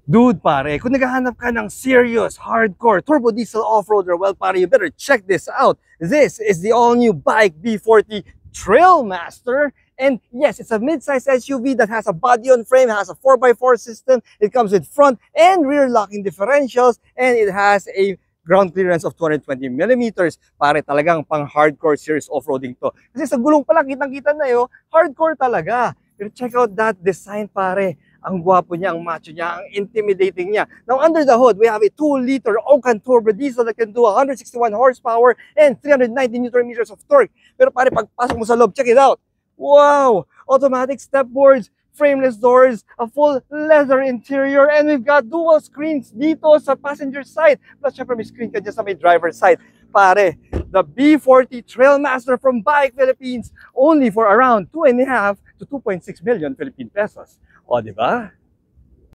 Dude, pare, kung naghahanap ka ng serious, hardcore, turbo diesel off-roader, well, pare, you better check this out. This is the all-new Bike B40 Trailmaster. And yes, it's a mid-size SUV that has a body-on-frame, has a 4x4 system. It comes with front and rear locking differentials, and it has a ground clearance of 220 millimeters. Pare, talagang pang-hardcore series off-roading to. Kasi sa gulong pa lang, kitang-kita na yun, hardcore talaga. Pero check out that design, pare. Ang gwapo niya, ang macho niya, ang intimidating niya. Now, under the hood, we have a 2-liter Okan turbo diesel that can do 161 horsepower and 390 Newton meters of torque. Pero pare, pagpasok mo sa loob, check it out. Wow! Automatic step boards, frameless doors, a full leather interior, and we've got dual screens dito sa passenger side. Plus, syempre, may screen ka dyan sa may driver side. Pare, the B40 Trailmaster from Bike Philippines, only for around 2.5 to 2.6 million Philippine pesos. O, di ba?